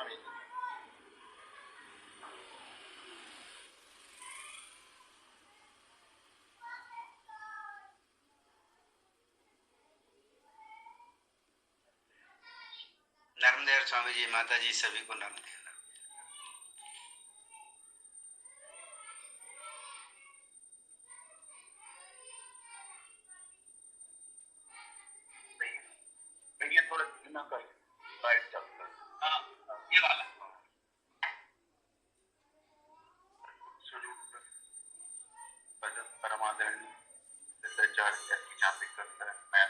रही थी। नर्मदेव स्वामी जी, माता जी, सभी को नमस्कार। ये थोड़ा धीमा कर, लाइट चलता है। हाँ, ये वाला स्वरूप परमादरणीय सिद्धाचार्य की झांकी करता है। मैं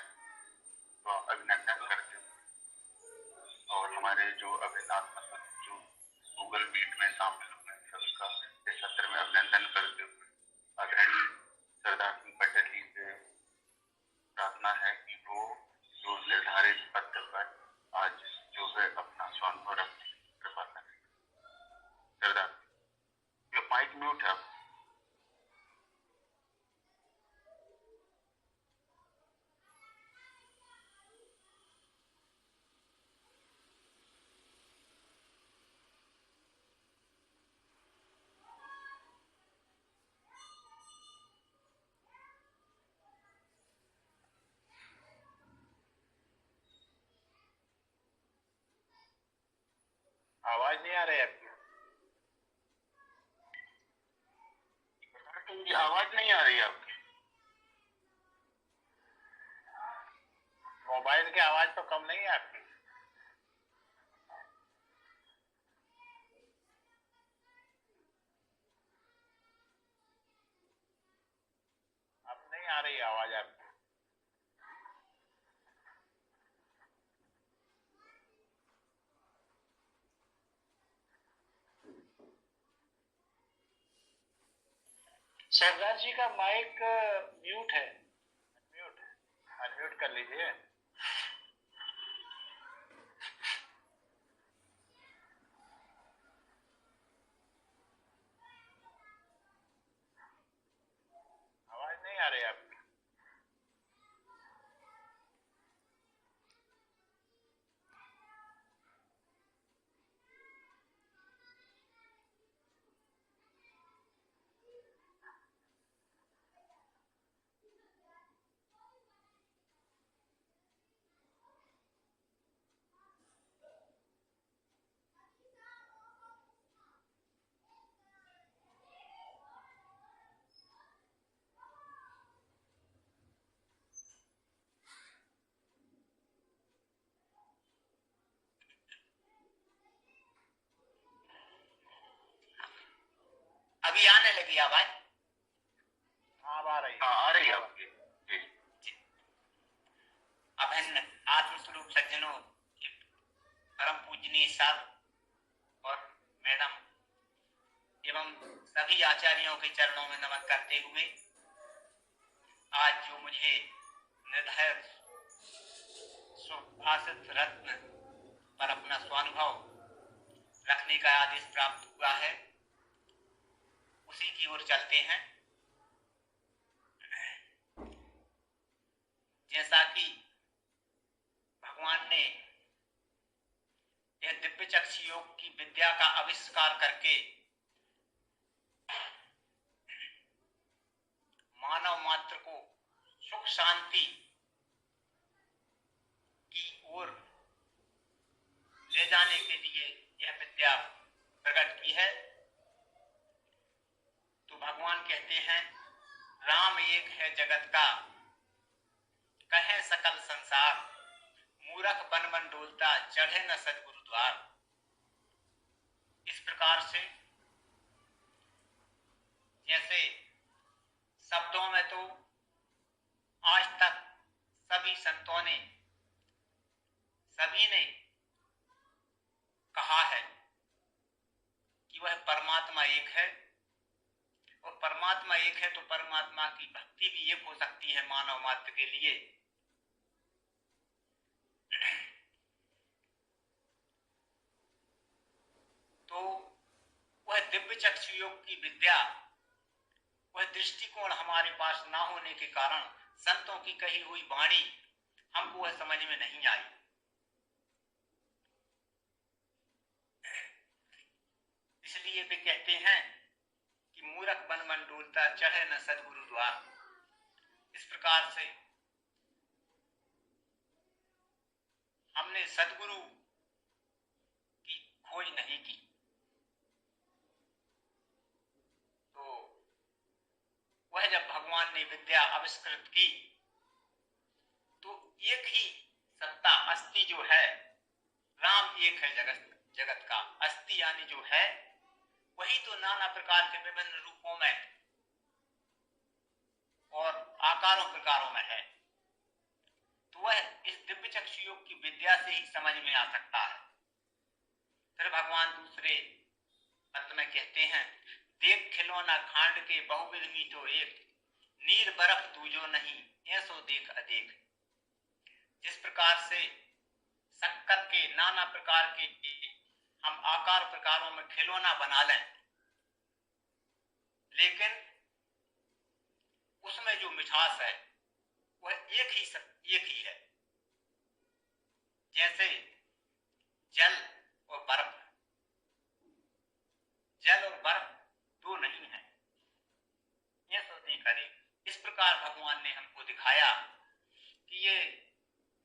तो अभिनंदन करती हूँ और हमारे जो अभिनात्मक जो गूगल मीट में शामिल हुए सबका इस सत्र में अभिनंदन करते हुए आदरणीय सरदार सिंह पटेल जी से प्रार्थना है कि वो जो निर्धारित पत्र पर आज जो है अपना स्वानुभव रखने की कृपा करें। सरदार, ये माइक म्यूट है। आवाज नहीं आ रही है आपकी? आवाज नहीं आ रही है आपकी? मोबाइल की आवाज तो कम नहीं है आपकी? अब नहीं आ रही आवाज आपकी। सरदार जी का माइक म्यूट है। अनम्यूट कर लीजिए। आवाज नहीं आ रही आपकी। अभी आने लगी आवाज? हाँ, आ रही है। हाँ, आ रही है आपकी। जी। अभिन्न आत्मस्वरूप सज्जनों, परम पूजनीय सर और मैडम एवं सभी आचार्यों के चरणों में नमन करते हुए आज जो मुझे निर्धारित सुभाषित रत्न पर अपना स्वानुभव रखने का आदेश प्राप्त हुआ है, उसी की ओर चलते हैं। जैसा कि भगवान ने यह दिव्य चक्षु योग की विद्या का आविष्कार करके मानव मात्र को सुख शांति की ओर ले जाने के लिए यह विद्या प्रकट की है, तो भगवान कहते हैं, राम एक है जगत का, कहे सकल संसार, मूरख बन बन डोलता, चढ़े न सद्गुरु द्वार। इस प्रकार से जैसे शब्दों में तो आज तक सभी संतों ने, सभी ने कहा है कि वह परमात्मा एक है, और परमात्मा एक है तो परमात्मा की भक्ति भी एक हो सकती है मानव मात्र के लिए। तो वह दिव्य चक्षु योग की विद्या, वह दृष्टिकोण हमारे पास ना होने के कारण संतों की कही हुई वाणी हमको वह समझ में नहीं आई। इसलिए वे कहते हैं कि मूर्ख बन मन डोलता, चढ़े न सदगुरु द्वार। इस प्रकार से हमने सदगुरु की खोज नहीं की, तो वह जब भगवान ने विद्या आविष्कृत की तो एक ही सत्ता अस्थि जो है, राम एक है जगत का, अस्थि यानी जो है वही तो नाना प्रकार के विभिन्न रूपों में और आकारों प्रकारों में है। तो वह इस दिव्य चक्षु योग की विद्या से ही समझ में आ सकता है। फिर भगवान दूसरे पद में कहते हैं, देख खिलौना खांड के बहुविध मीठो एक, नीर बर्फ दूजो नहीं ऐसो देख अदेख। जिस प्रकार से शक्कर के नाना प्रकार के हम आकार प्रकारों में खिलौना बना लें, लेकिन उसमें जो मिठास है वह एक ही है। जैसे जल और बर्फ, जल और बर्फ दो नहीं है, यह सोचने करें। इस प्रकार भगवान ने हमको दिखाया कि ये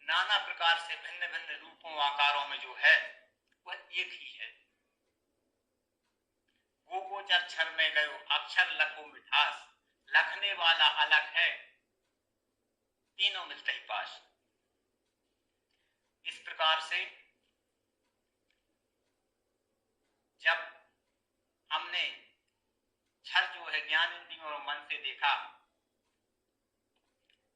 नाना प्रकार से भिन्न भिन्न रूपों आकारों में जो है वह एक ही है। गो गोचर क्षर में गयो अक्षर लखो मिठास, लखने वाला अलग है तीनों मिलते ही पास। इस प्रकार से जब हमने क्षर जो है ज्ञान इंद्रियों और मन से देखा,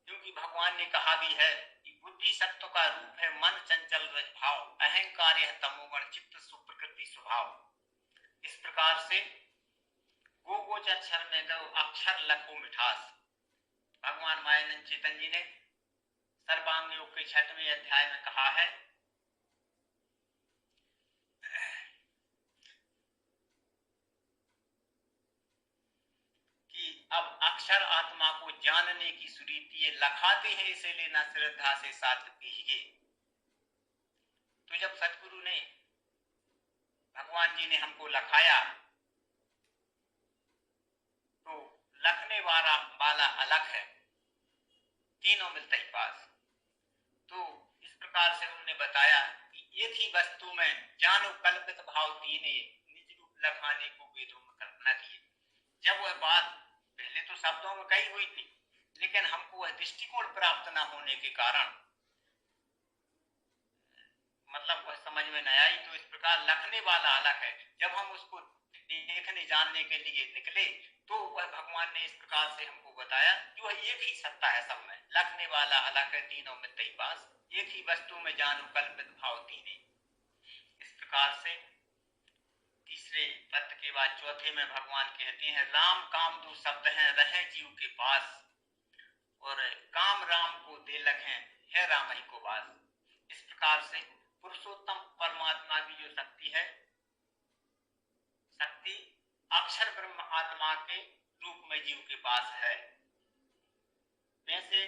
क्योंकि भगवान ने कहा भी है कि बुद्धि सत्व का रूप है मन चंचल रज भाव, अहंकार यह तमोगुण चित्त सुप्रकृति स्वभाव। इस प्रकार से गो गोचर अक्षर में गो अक्षर लखो मिठास, भगवान मायानंद चेतन जी ने सर्वांग योग के 6वें अध्याय में कहा है कि अब अक्षर आत्मा को जानने की सुरीति ये लखाते हैं, इसे लेना श्रद्धा से साथ पीहिए। तो जब सतगुरु ने भगवान जी ने हमको लखाया तो लखने वाला अलग है तीनों मिलते ही पास। तो इस प्रकार से उन्होंने बताया कि एक ही वस्तु में जानो कल्पित भाव तीने, निज रूप लखाने को वेदों में कल्पना किए। जब वह बात पहले तो शब्दों में कही हुई थी, लेकिन हमको वह दृष्टिकोण प्राप्त न होने के कारण मतलब वह समझ में नहीं आई। तो इस प्रकार लखने वाला अलग है। जब हम उसको देखने जानने के लिए निकले तो वह भगवान ने इस प्रकार से हमको बताया कि वह एक ही सत्ता है सब में, लखने वाला अलग है तीनों में तई पास, एक ही वस्तु में जानो कल्पित भाव तीने। इस प्रकार से तीसरे पद के बाद चौथे में भगवान कहते हैं, राम काम दो शब्द हैं रहे जीव के पास, और काम राम को दे लखें है राम ही को वास। इस प्रकार से पुरुषोत्तम परमात्मा की जो शक्ति है, शक्ति अक्षर ब्रह्म आत्मा के रूप में जीव के पास है। वैसे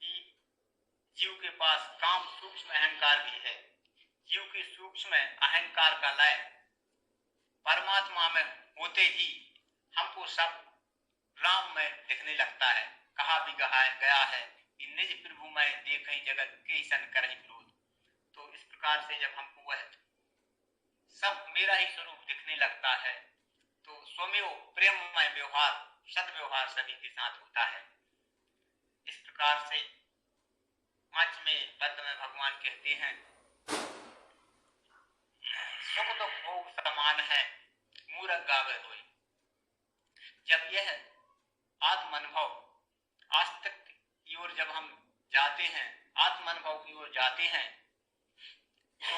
ही जीव के पास काम सूक्ष्म अहंकार भी है। जीव के सूक्ष्म अहंकार का लय परमात्मा में होते ही हमको सब राम में दिखने लगता है। कहा भी गया है कि निज प्रभु में देखें जगत के सन करें क्रोध। तो इस प्रकार से जब हमको वह सब मेरा ही स्वरूप दिखने लगता है तो स्वमेव प्रेममय व्यवहार सद्व्यवहार सभी के साथ होता है। इस प्रकार से 5वें पद में भगवान कहते हैं, सुख दुख भोग समान है मूरख गावे रोए। जब यह आत्म अनुभव आस्तिक की ओर जब हम जाते हैं, आत्म अनुभव की ओर जाते हैं, तो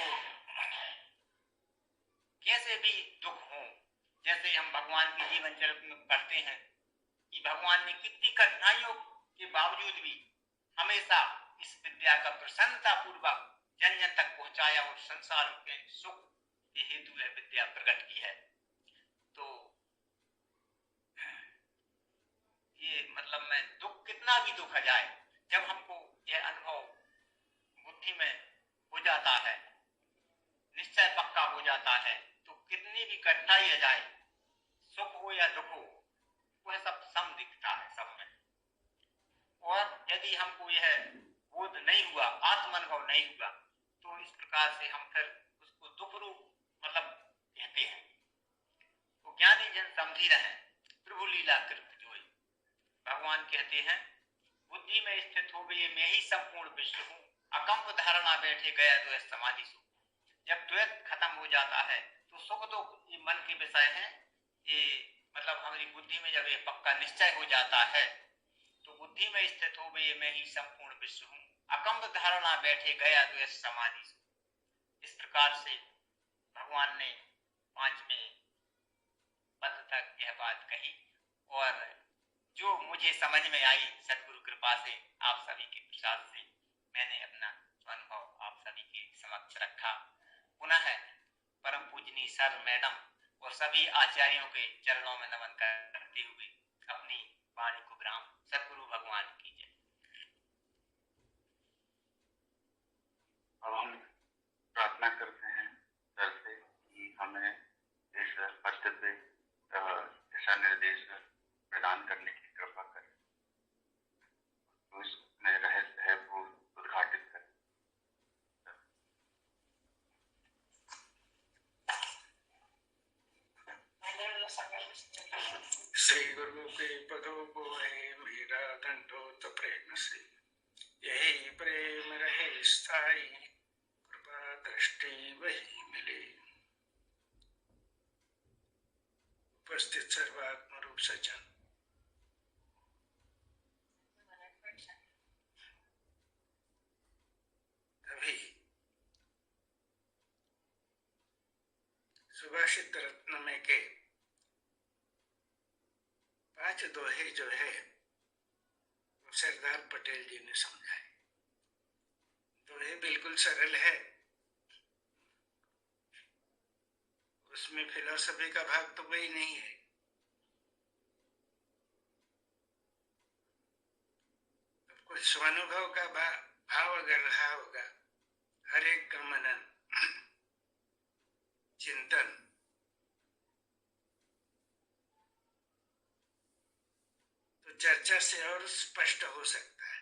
कैसे भी दुख हो, जैसे हम भगवान के जीवन चरित्र में पढ़ते हैं कि भगवान ने कितनी कठिनाइयों के बावजूद भी हमेशा इस विद्या का प्रसन्नता पूर्वक जन जन तक पहुंचाया और संसार के सुख के हेतु यह विद्या प्रकट की है। तो ये मतलब में दुख कितना भी दुख आ जाए, जब हमको यह अनुभव बुद्धि में हो जाता है, निश्चय पक्का हो जाता है, तो कितनी भी हो या दुख हो, वह सब सम दिखता है सब में। और यदि हमको यह बोध नहीं हुआ, आत्म अनुभव नहीं हुआ, तो इस प्रकार से हम फिर उसको दुख रूप मतलब कहते हैं। तो ज्ञानी जन समझी रहे, प्रभु लीला कृत जोई। भगवान कहते हैं बुद्धि में स्थित हो गए मैं ही संपूर्ण विश्व हूँ, अकंप धारणा बैठे गया तो समाधि सुख। जब द्वैत खत्म हो जाता है तो सुख तो ये मन के विषय है, ये मतलब हमारी बुद्धि में जब ये पक्का निश्चय हो जाता है तो बुद्धि में स्थित हो गए मैं ही संपूर्ण विश्व हूँ, अकंप धारणा बैठे गया तो समाधि सुख। इस प्रकार से भगवान ने 5वें पद तक यह बात कही और जो मुझे समझ में आई सदगुरु कृपा से, आप सभी के प्रसाद से मैंने अपना अनुभव आप सभी के समक्ष रखा। पुनः परम पूजनीय सर, मैडम और सभी आचार्यों के चरणों में नमन करते हुए अपनी वाणी को विराम। सदगुरु भगवान की जय। अब हम प्रार्थना करते हैं सर से कि हमें इस पद पे दिशा निर्देश प्रदान करने की कृपा करें, तो इसमें रहस्य है वो उद्घाटित करें। श्री गुरु के पदों को है मेरा दंडोत प्रेम से, यही प्रेम रहे स्थाई, कृपा दृष्टि वही मिले। उपस्थित सर्वात्म रूप सज्जन, अभी सुभाषित रत्न में के 5 दोहे जो है वो सरदार पटेल जी ने समझाए। दोहे बिल्कुल सरल है, उसमें फिलॉसफी का भाग तो कोई नहीं है। अब कुछ स्वानुभव का भाव अगर रहा होगा, हर एक का मनन चिंतन, तो चर्चा से और स्पष्ट हो सकता है।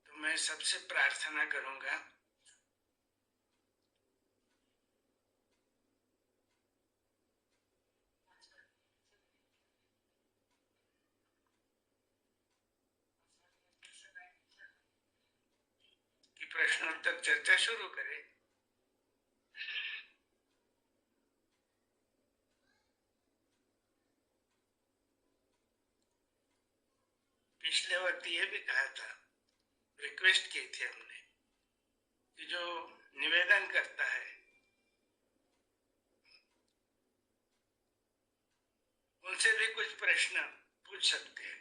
तो मैं सबसे प्रार्थना करूंगा कि प्रश्नोत्तर चर्चा शुरू करें। पिछले वक्त ये भी कहा था, रिक्वेस्ट की थी हमने कि जो निवेदन करता है उनसे भी कुछ प्रश्न पूछ सकते हैं।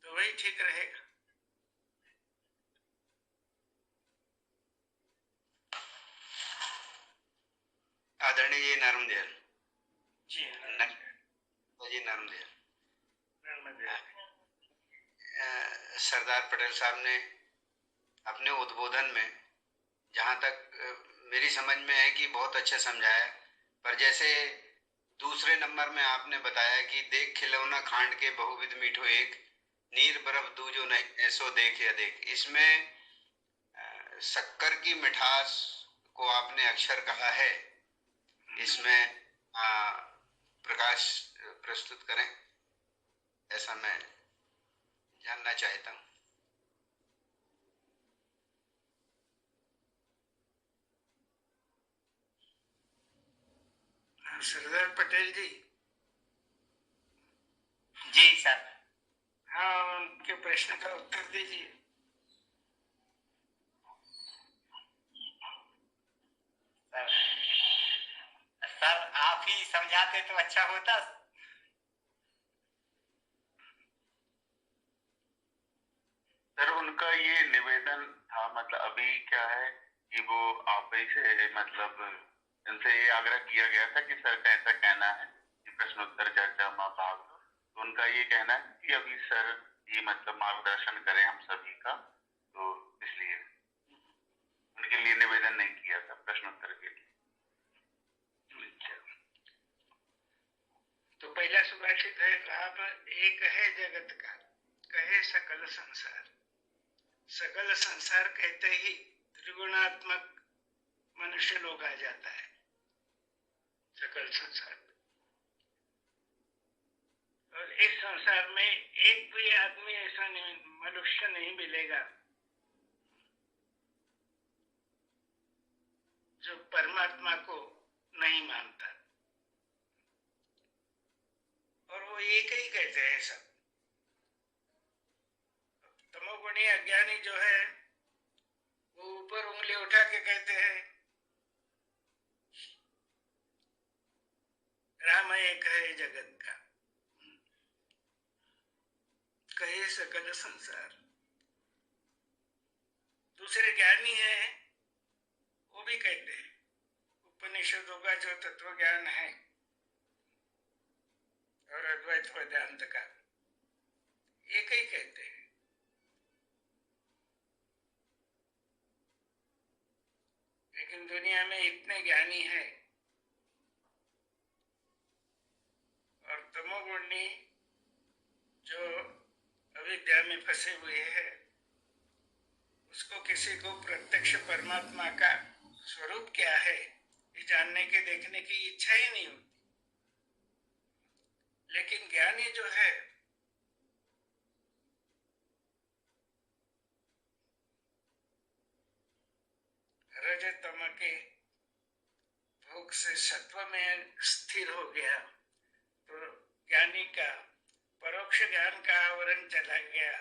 तो वही ठीक रहेगा। आदरणीय जी नर्मदेव जी जी नर्मदेव, नर्मदे। सरदार पटेल साहब ने अपने उद्बोधन में, जहाँ तक मेरी समझ में है कि बहुत अच्छा समझाया, पर जैसे दूसरे नंबर में आपने बताया कि देख खिलौना खांड के बहुविध मीठो एक, नीर बर्फ दूजो नहीं ऐसो देख या देख, इसमें शक्कर की मिठास को आपने अक्षर कहा है, इसमें प्रकाश प्रस्तुत करें, ऐसा मैं जानना चाहता हूँ। सरदार पटेल जी। जी सर। हाँ, उनके प्रश्न का उत्तर दीजिए। सर आप ही समझाते तो अच्छा होता। सर उनका ये निवेदन था, मतलब अभी क्या है कि वो आप ही से मतलब इनसे ये आग्रह किया गया था कि सर का ऐसा कहना है कि प्रश्नोत्तर चर्चा में भाग लो, तो उनका ये कहना है कि अभी सर ये मतलब मार्गदर्शन करें हम सभी का, तो इसलिए। एक है जगत का, कहे सकल संसार। सकल संसार कहते ही त्रिगुणात्मक मनुष्य लोग आ जाता है सकल संसार। और इस संसार में एक भी आदमी ऐसा नहीं, मनुष्य नहीं मिलेगा जो परमात्मा को नहीं मानता। और वो एक ही कहते हैं सब। तमोगुणी अज्ञानी जो है वो ऊपर उंगली उठा के कहते हैं राम एक है जगत का, कहे सकल संसार। दूसरे ज्ञानी है वो भी कहते हैं उपनिषदों का जो तत्व ज्ञान है और अद्वैत वेदांत का एक ही कहते हैं। लेकिन दुनिया में इतने ज्ञानी हैं और तमोगुणी जो अविद्या में फंसे हुए हैं उसको किसी को प्रत्यक्ष परमात्मा का स्वरूप क्या है ये जानने के देखने की इच्छा ही नहीं होती। लेकिन ज्ञानी जो है रज तम के भोग से सत्व में स्थिर हो गया तो ज्ञानी का परोक्ष ज्ञान का आवरण चला गया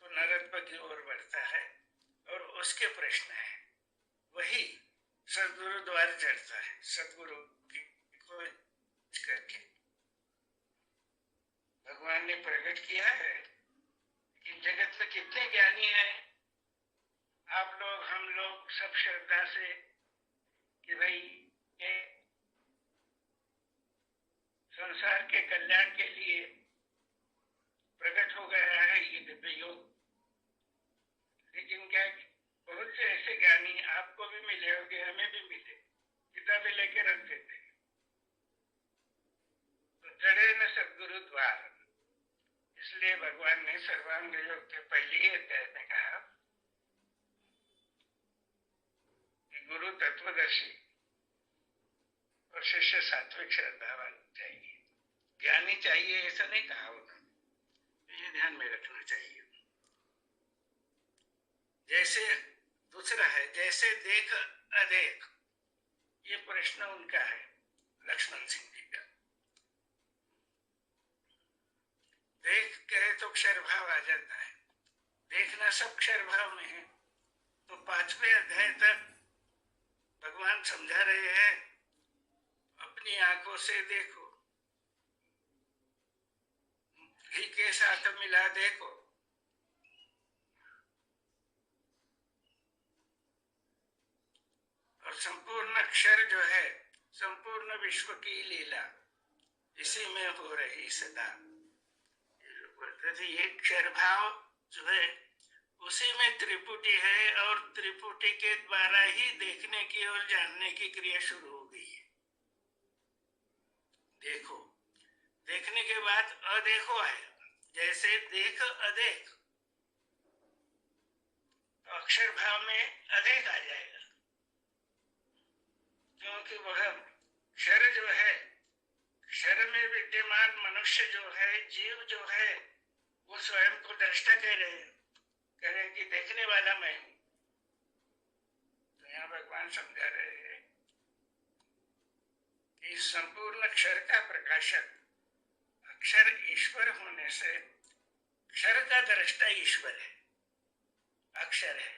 तो नरत्व की ओर बढ़ता है और उसके प्रश्न है वही सदगुरु द्वार चढ़ता है। सदगुरु की खोज करके भगवान ने प्रकट किया है कि जगत में कितने ज्ञानी हैं। आप लोग हम लोग सब श्रद्धा से कि भाई ये संसार के कल्याण के लिए प्रकट हो गया है ये दिव्य योग। लेकिन क्या बहुत से ऐसे ज्ञानी आपको भी मिले होंगे, हमें भी मिले, किताबें लेके रख देते हैं। तो चढ़े न सदगुरु द्वार, इसलिए भगवान ने सर्वांग योग के पहले अध्याय में कहा कि गुरु तत्वदर्शी और शिष्य सात्विक श्रद्धावान चाहिए। ज्ञानी चाहिए ऐसा नहीं कहा उन्होंने, ये ध्यान में रखना चाहिए। जैसे दूसरा है जैसे देख अदेख, ये प्रश्न उनका है लक्ष्मण सिंह जी का। देख कहे तो क्षर भाव आ जाता है, देखना सब क्षर भाव में है। तो 5वें अध्याय तक भगवान समझा रहे हैं अपनी आंखों से देखो, घी के साथ मिला देखो। और संपूर्ण अक्षर जो है संपूर्ण विश्व की लीला इसी में हो रही सदा। ये क्षर भाव जो है उसी में त्रिपुटी है और त्रिपुटी के द्वारा ही देखने की और जानने की क्रिया शुरू हो गई है। देखो, देखने के बाद अदेखो आएगा, जैसे देख अदेख, तो अक्षर भाव में अदेख आ जाएगा। क्योंकि वह क्षर जो है, क्षर में विद्यमान मनुष्य जो है, जीव जो है, वो स्वयं को दृष्टा कह रहे हैं, कह रहे हैं कि देखने वाला मैं हूं। तो यहाँ भगवान समझा रहे हैं कि संपूर्ण अक्षर का प्रकाशक अक्षर ईश्वर होने से क्षर का दृष्टा ईश्वर है, अक्षर है।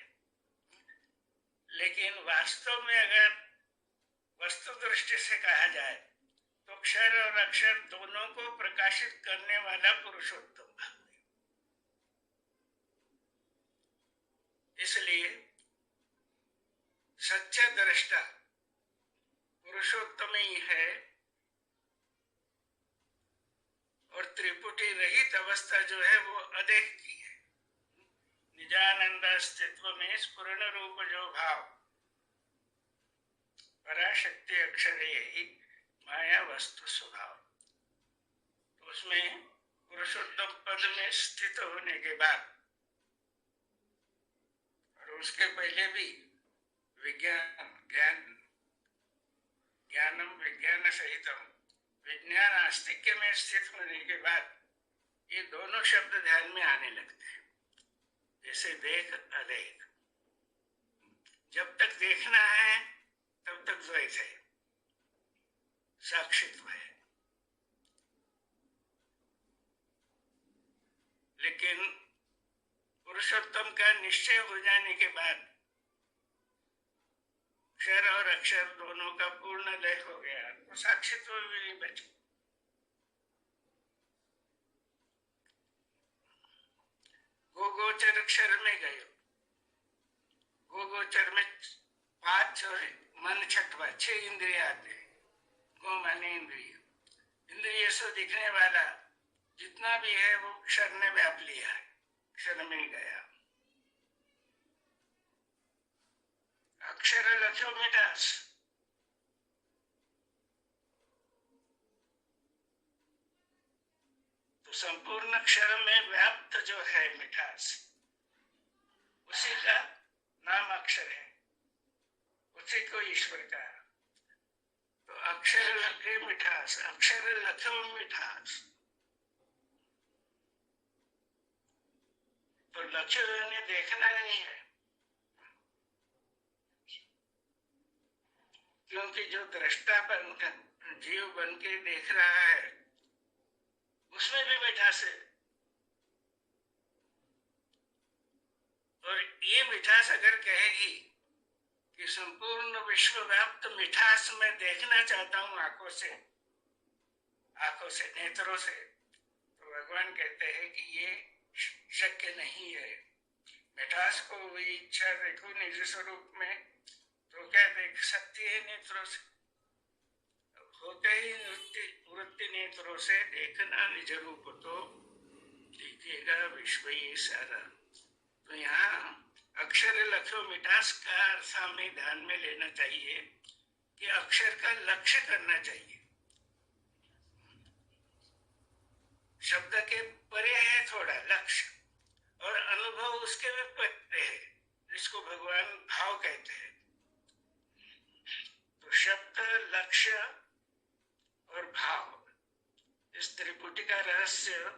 लेकिन वास्तव में अगर वस्तु दृष्टि से कहा जाए तो क्षर और अक्षर दोनों को प्रकाशित करने वाला पुरुषोत्तम भाव है। इसलिए सच्चा दृष्टा पुरुषोत्तम ही है और त्रिपुटी रहित अवस्था जो है वो अदेख की है। निजानंद अस्तित्व में स्फुरण रूप जो भाव पराशक्ति अक्षर यही माया वस्तु स्वभाव। उसमें पुरुषोत्तम पद में स्थित होने के बाद और उसके पहले भी ज्ञानम विज्ञान सहितम विज्ञान आस्तिक्य में स्थित होने के बाद ये दोनों शब्द ध्यान में आने लगते हैं, जैसे देख अदेख। जब तक देखना है तब तक द्वैत है, साक्षित्व है, लेकिन पुरुषोत्तम का निश्चय हो जाने के बाद क्षर और अक्षर दोनों का पूर्ण लय हो गया तो साक्षित्व भी नहीं बचा। गोचर अक्षर में गए, गोचर में 5 और मन छठवा 6 इंद्रिय आते हैं। गो माने इंद्रिय, इंद्रिय से दिखने वाला जितना भी है वो क्षर ने व्याप लिया है, क्षर में गया। अक्षर लख्यो मिटास, तो संपूर्ण अक्षर में व्याप्त जो है मिठास, उसी का नाम अक्षर है, उसी को ईश्वर का। तो अक्षर लखे मिठास, अक्षर लख्यो मिठास, तो लक्ष्य ने देखना नहीं है, क्योंकि जो दृष्टा बनकर जीव बन के देख रहा है उसमें भी मिठास है। और ये मिठास अगर कहेगी कि संपूर्ण विश्व व्याप्त मिठास मैं देखना चाहता हूं आंखों से, नेत्रों से, तो भगवान कहते हैं कि ये शक्य नहीं है। मिठास को हुई इच्छा देखो निज स्वरूप में, तो क्या देख सकती है नेत्रों से? होते ही वृत्ति नेत्रों से देखना निज रूप तो दिखेगा विश्व ये सारा। तो यहाँ अक्षर लख्यो मिठास का अर्थ हमें ध्यान में लेना चाहिए कि अक्षर का लक्ष्य करना चाहिए। शब्द के परे है थोड़ा लक्ष्य, और अनुभव उसके भी परे है, जिसको भगवान भाव कहते हैं। तो शब्द, लक्ष्य और भाव, इस त्रिपुटी का रहस्य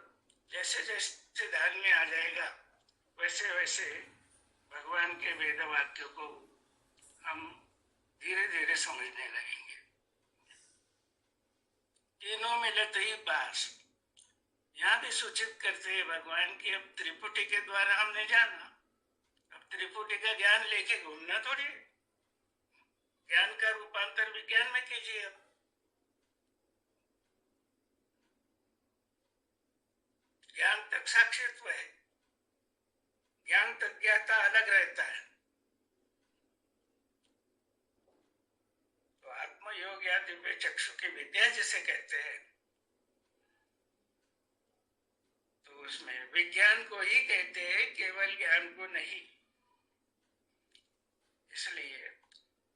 जैसे जैसे ध्यान में आ जाएगा वैसे वैसे भगवान के वेद वाक्यों को हम धीरे धीरे समझने लगेंगे। तीनों मिलत ही पास, यहाँ भी सूचित करते हैं भगवान की अब त्रिपुटी के द्वारा हमने जाना, अब त्रिपुटी का ज्ञान लेके घूमना थोड़ी, ज्ञान का रूपांतर विज्ञान में कीजिए। अब ज्ञान तक साक्षित्व है, ज्ञान तक ज्ञाता अलग रहता है। तो आत्मयोग या दिव्य चक्षु की विद्या जिसे कहते हैं, तो उसमें विज्ञान को ही कहते हैं, केवल ज्ञान को नहीं। इसलिए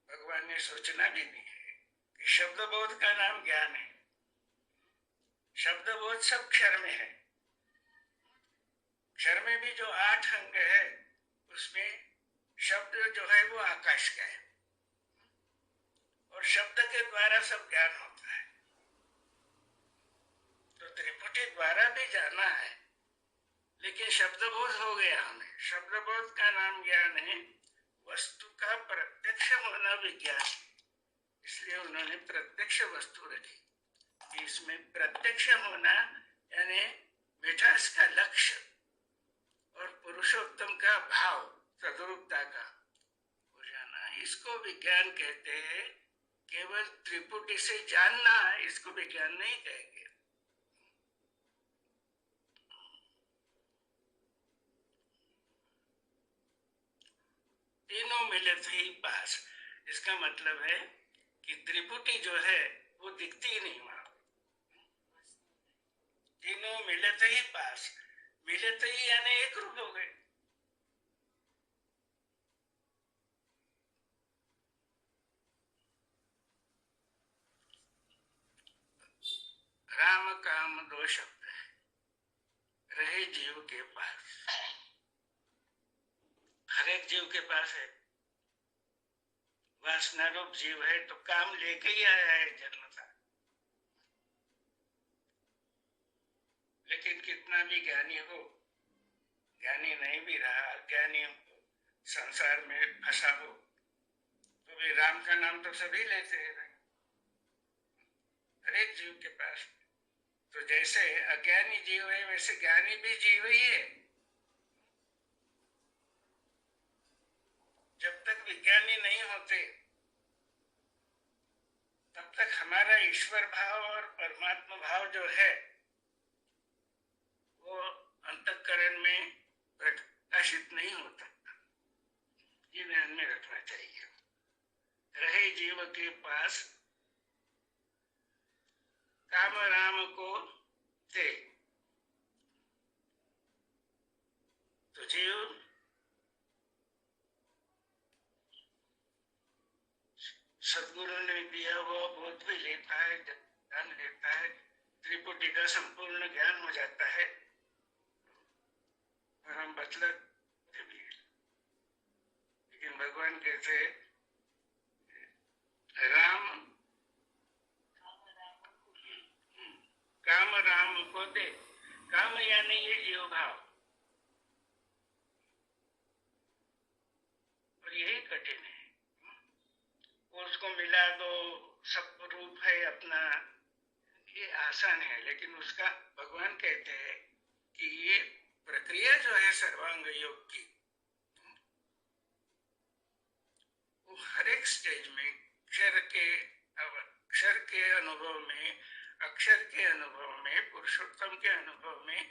भगवान ने सूचना भी दी है कि शब्दबोध का नाम ज्ञान है। शब्दबोध सब क्षर में है। क्षर में भी जो 8 अंग है उसमें शब्द जो है वो आकाश का है, और शब्द के द्वारा सब ज्ञान होता है। तो त्रिपुटी द्वारा भी जाना है, लेकिन शब्दबोध हो गया हमें। शब्दबोध का नाम ज्ञान है, वस्तु का प्रत्यक्ष होना विज्ञान। इसलिए उन्होंने प्रत्यक्ष वस्तु रखी। इसमें प्रत्यक्ष होना यानी मिठास का लक्ष्य और पुरुषोत्तम का भाव, सद्रूपता का हो जाना, इसको विज्ञान कहते हैं। केवल त्रिपुटी से जानना, इसको विज्ञान नहीं कहेंगे। तीनों मिलत ही पास, इसका मतलब है कि त्रिपुटी जो है वो दिखती ही नहीं वहां। तीनों मिलत ही पास, मिलत ही यानी एक रूप हो गए। राम काम दो शब्द है, रहे जीव के पास। हर एक जीव के पास है, वासना रूप जीव है तो काम लेके ही आया है जन्म था। लेकिन कितना भी ज्ञानी हो, ज्ञानी नहीं भी रहा, अज्ञानी संसार में फंसा हो, तो भी राम का नाम तो सभी लेते हैं, हर एक जीव के पास। तो जैसे अज्ञानी जीव है वैसे ज्ञानी भी जीव ही है। जब तक विज्ञानी नहीं होते तब तक हमारा ईश्वर भाव और परमात्मा भाव जो है वो अंतःकरण में प्रकाशित नहीं होता। ये ध्यान में रखना चाहिए। रहे जीव के पास काम राम को दे, तो जीव सदगुरु ने दिया हुआ बोध भी लेता है, ज्ञान लेता है, त्रिपुटी का संपूर्ण ज्ञान हो जाता है। और हम बतलाते भी, लेकिन भगवान कहते राम काम राम को दे। काम यानी ये जीव भाव, और यही कठिन है। उसको मिला दो, सब रूप है अपना, ये आसान है। लेकिन उसका भगवान कहते हैं कि ये प्रक्रिया जो है सर्वांग योग की, वो हर एक स्टेज में अक्षर के अनुभव में, अक्षर के अनुभव में, पुरुषोत्तम के अनुभव में,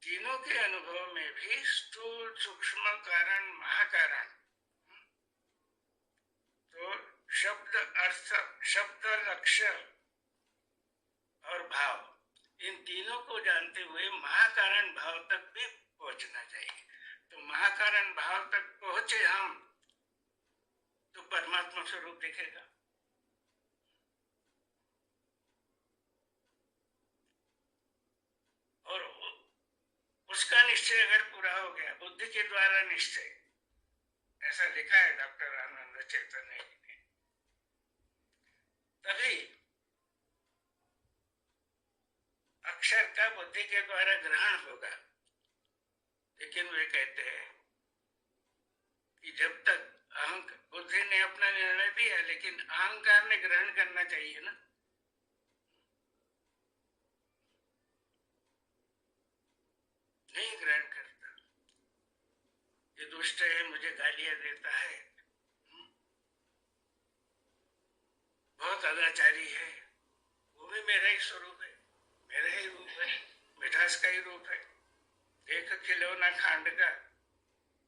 तीनों के अनुभव में भी स्थूल सूक्ष्म कारण महाकारण, तो शब्द अर्थ, शब्द लक्ष्य और भाव, इन तीनों को जानते हुए महाकारण भाव तक भी पहुंचना चाहिए। तो महाकारण भाव तक पहुंचे हम तो परमात्मा स्वरूप दिखेगा। और उसका निश्चय अगर पूरा हो गया, बुद्धि के द्वारा निश्चय, ऐसा लिखा है डॉक्टर आनंद चैतन्य जी ने, तभी अक्षर का बुद्धि के द्वारा ग्रहण होगा। लेकिन वे कहते हैं कि जब तक बुद्धि ने अपना निर्णय दिया, लेकिन अहंकार ने ग्रहण करना चाहिए ना। नहीं ग्रहण करता, ये दुष्ट है, मुझे गालियां देता है, बहुत अदाचारी है, वो भी मेरा ही स्वरूप है, मेरा ही रूप है, मिठास का ही रूप है। एक खिलौना खांड का,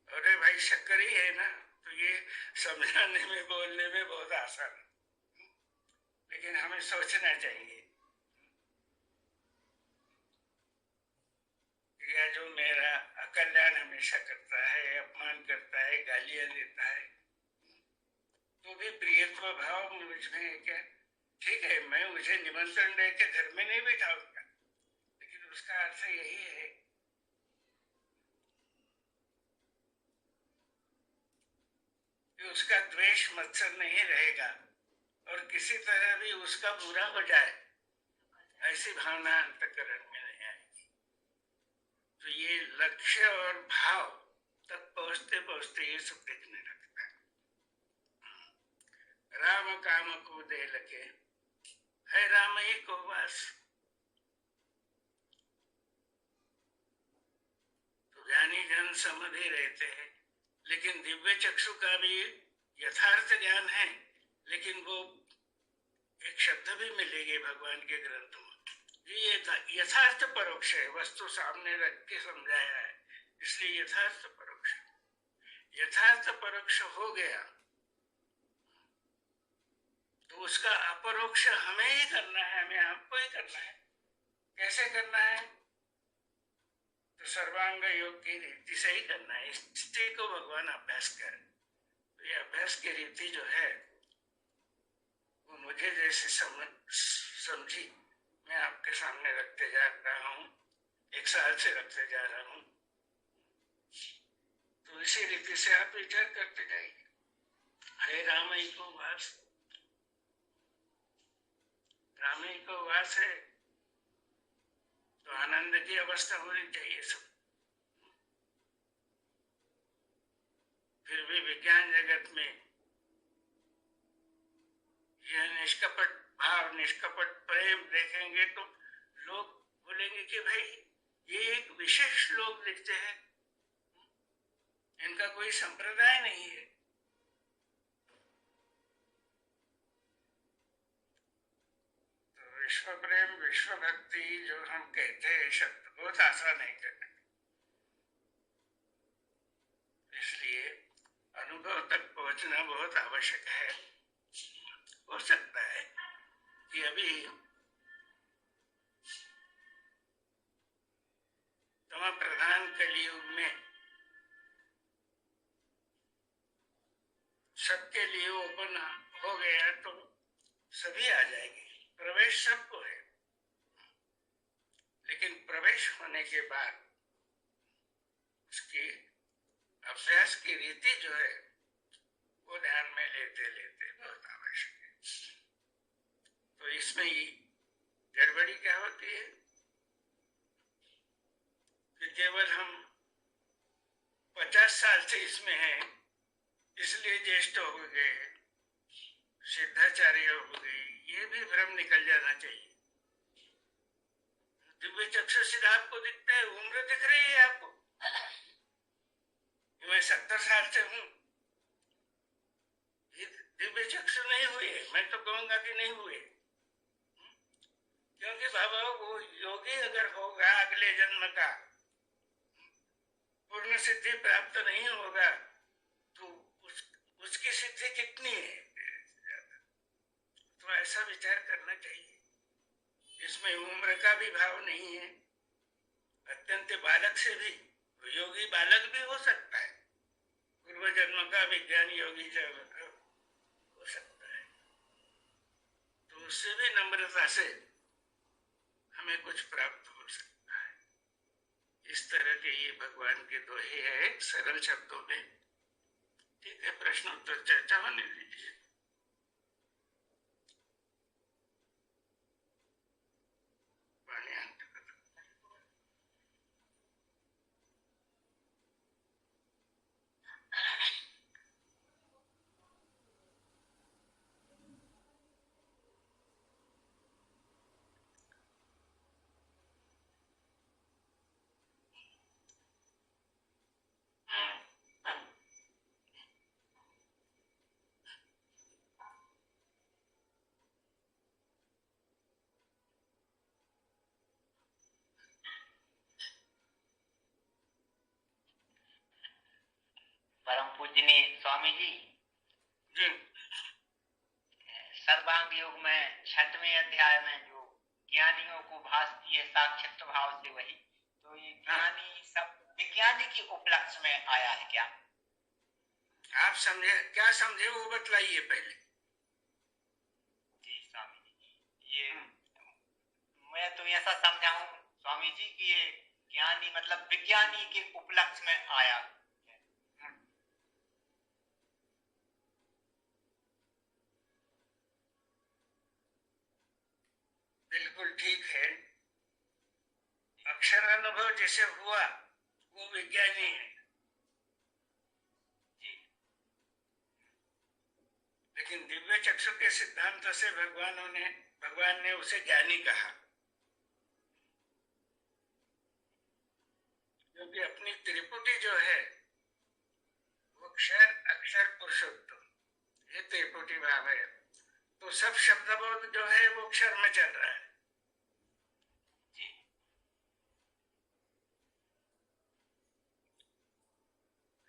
अरे भाई शक्कर ही है ना। तो ये समझाने में, बोलने में बहुत आसान है, लेकिन हमें सोचना चाहिए या जो मेरा अकल्याण हमेशा करता है, अपमान करता है, गालियां देता है, तो भी प्रियत्व भाव मुझ में है क्या? ठीक है, मैं मुझे निमंत्रण देके घर में नहीं बिठाऊंगा, लेकिन उसका अर्थ यही है कि उसका द्वेष मत्सर नहीं रहेगा और किसी तरह भी उसका बुरा हो जाए ऐसी भावना अंतःकरण में नहीं आएगी। तो ये लक्ष्य और भाव तक पहुंचते पहुंचते ये सब दिखने लगता है। राम काम को दे लगे, है राम ही को वास। तो ज्ञानी जन समझे रहते हैं, लेकिन दिव्य चक्षु का भी यथार्थ ज्ञान है, लेकिन वो एक शब्द भी मिलेगी भगवान के ग्रंथों में, ये यथार्थ परोक्ष है, वस्तु सामने रख के समझाया है, इसलिए यथार्थ परोक्ष। यथार्थ परोक्ष हो गया तो उसका अपरोक्ष हमें ही करना है, हमें आपको ही करना है। कैसे करना है? तो सर्वांग योग की रीति से ही करना है। इसी को भगवान अभ्यास कर, तो ये अभ्यास की रीति जो है वो मुझे जैसे समझी मैं आपके सामने रखते जा रहा हूँ, 1 साल से रखते जा रहा हूँ। तो इसी रीति से आप विचार करते जाइए। हरे राम ही को वास, राम ही को वास है तो आनंद की अवस्था होनी चाहिए सब। फिर भी विज्ञान जगत में यह निष्कपट भाव, निष्कपट प्रेम देखेंगे तो लोग बोलेंगे कि भाई ये एक विशेष लोग दिखते हैं, इनका कोई संप्रदाय नहीं है। तो विश्व प्रेम, विश्व भक्ति जो हम कहते हैं शब्द बहुत आसान है करने, इसलिए अनुभव तक पहुंचना बहुत आवश्यक है। हो सकता है कि अभी तम प्रधान कलियुग में सबके लिए ओपन हो गया तो सभी आ जाएंगे, प्रवेश सबको है। लेकिन प्रवेश होने के बाद उसकी अभ्यास की रीति जो है वो ध्यान में लेते लेते बहुत आवश्यक है। तो इसमें ही गड़बड़ी क्या होती है कि केवल हम 50 साल से इसमें हैं, इसलिए ज्येष्ठ हो गए, सिद्धाचार्य हो गए, ये भी भ्रम निकल जाना चाहिए। दिव्य चक्षु से आपको दिखता है, उम्र दिख रही है आपको, मैं 70 साल से हूं, दिव्य चक्षु नहीं हुए, मैं तो कहूंगा कि नहीं हुए। क्योंकि बाबा वो योगी अगर होगा अगले जन्म का, पूर्ण सिद्धि प्राप्त नहीं होगा तो उसकी सिद्धि कितनी है? तो ऐसा विचार करना चाहिए। इसमें उम्र का भी भाव नहीं है, अत्यंत बालक से भी योगी बालक भी हो सकता है, पूर्व जन्म का विज्ञान योगी हो सकता है। तो उससे भी नम्रता से हमें कुछ प्राप्त हो सकता है। इस तरह के ये भगवान के दोहे हैं सरल शब्दों में। ठीक है, प्रश्न उत्तर चर्चा होने दीजिए। परम पूजनीय स्वामी जी, सर्वांग योग में 6वें अध्याय में जो ज्ञानियों को भासती है साक्षात भाव से, वही तो ये ज्ञानी सब विज्ञानी की उपलक्ष्य में आया है क्या? आप समझे, क्या समझे वो बतलाइए पहले। जी स्वामी जी, ये मैं तो ऐसा समझा हूँ स्वामी जी कि ये ज्ञानी मतलब विज्ञानी के उपलक्ष्य में आया। बिल्कुल ठीक है, अक्षर अनुभव जैसे हुआ वो विज्ञानी है जी। लेकिन दिव्य चक्षु के सिद्धांत से भगवान ने उसे ज्ञानी कहा, क्योंकि अपनी त्रिपुटी जो है वो क्षर अक्षर पुरुषोत्तम, ये त्रिपुटी भाव है। तो सब शब्द बोध जो है वो क्षर में चल रहा है जी।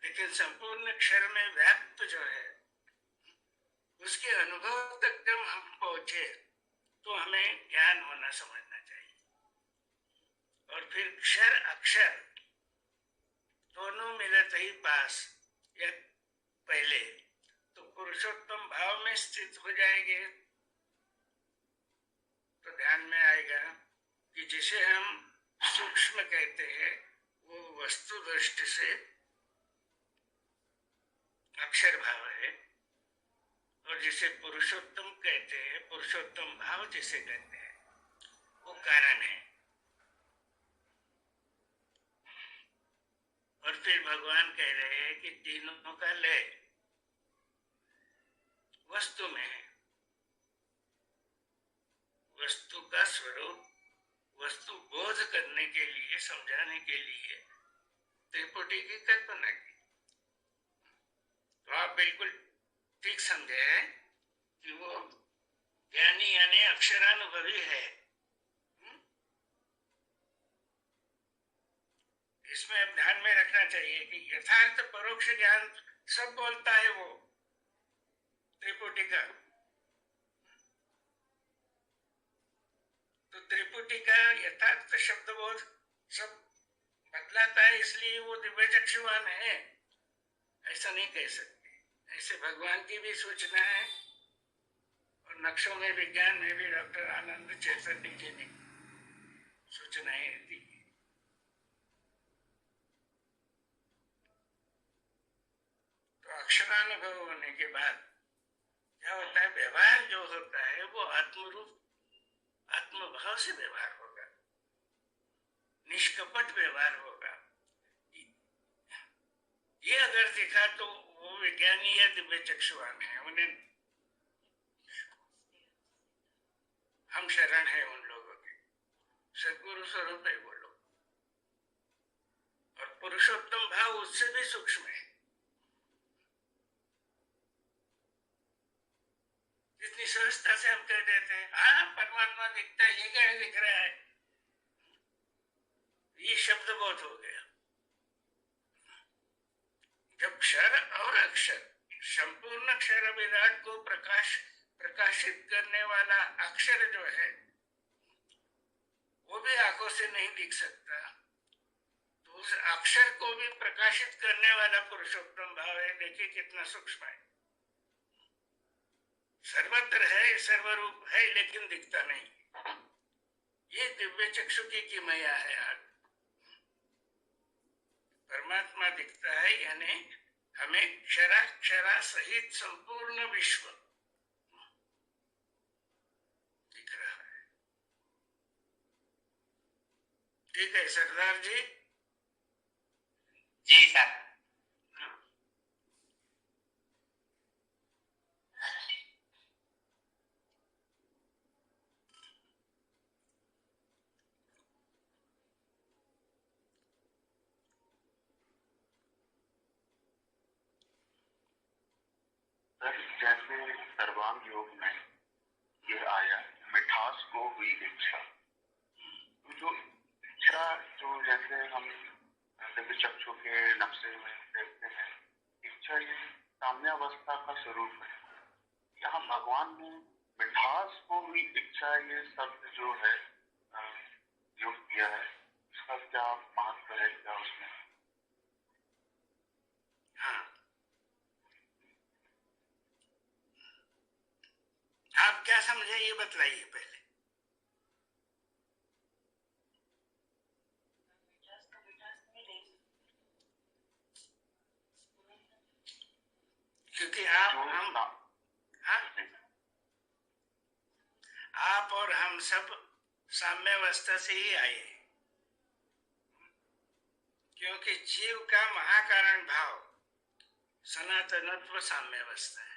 लेकिन संपूर्ण क्षर में व्याप्त जो है उसके अनुभव तक जब हम पहुंचे तो हमें ज्ञान होना समझना चाहिए। और फिर क्षर अक्षर दोनों मिलते ही पास या पहले तो पुरुषोत्तम भाव में स्थित हो जाएंगे। तो ध्यान में आएगा कि जिसे हम सूक्ष्म कहते हैं वो वस्तु दृष्टि से अक्षर भाव है, और जिसे पुरुषोत्तम कहते हैं, पुरुषोत्तम भाव जिसे कहते हैं, वो कारण है। और फिर भगवान कह रहे हैं कि तीनों का लय वस्तु में है। वस्तु का स्वरूप वस्तु बोध करने के लिए, समझाने के लिए त्रिपुटी की कल्पना की। तो आप बिल्कुल ठीक समझे हैं कि वो ज्ञानी यानी अक्षरानुभवी है। इसमें अब ध्यान में रखना चाहिए कि यथार्थ परोक्ष ज्ञान सब बोलता है वो त्रिपुटी का। तो त्रिपुटी का यथार्थ शब्दबोध सब बतलाता है, इसलिए वो दिव्य चक्षुवान है, ऐसा नहीं कह सकते। ऐसे भगवान की भी सूचना है, और नक्शों में विज्ञान में भी डॉक्टर आनंद चैतन्य जी ने सूचनाएं दी। तो अक्षरानुभव होने के बाद क्या होता है, व्यवहार जो होता है वो आत्मरूप आत्मभाव से व्यवहार होगा, निष्कपट व्यवहार होगा। ये अगर दिखा तो वो विज्ञानी या दिव्य चक्षुवान है, उन्हें हम शरण है उन लोगों के, सद्गुरु स्वरूप है वो लोग। और पुरुषोत्तम भाव उससे भी सूक्ष्म है। जितनी सहजता से हम कह देते हैं हाँ परमात्मा दिखता है, ये क्या दिख रहा है, ये शब्द बहुत हो गया। जब क्षर और अक्षर, संपूर्ण क्षर विराट को प्रकाशित करने वाला अक्षर जो है वो भी आंखों से नहीं दिख सकता, तो उस अक्षर को भी प्रकाशित करने वाला पुरुषोत्तम भाव है। देखिए कितना सूक्ष्म है, सर्वत्र है, सर्वरूप है, लेकिन दिखता नहीं। ये दिव्य चक्षु की किमया है। आज परमात्मा दिखता है, यानी हमें क्षरा सहित संपूर्ण विश्व दिख रहा है। ठीक है सरदार जी? जी सर। जैसे सर्वांग योग में ये आया, मिठास को हुई इच्छा। तो जो इच्छा, जो जैसे हम दिव्य चक्षु के नक्शे में देखते हैं, इच्छा ये साम्यावस्था का स्वरूप है। यहाँ भगवान ने मिठास को हुई इच्छा ये शब्द जो है योग किया है, इसका क्या महत्व है, क्या उसमें? हाँ, आप क्या समझे ये बतलाइए पहले। क्योंकि आप और हम सब साम्यावस्था से ही आए, क्योंकि जीव का महाकारण भाव सनातनत्व साम्यावस्था है।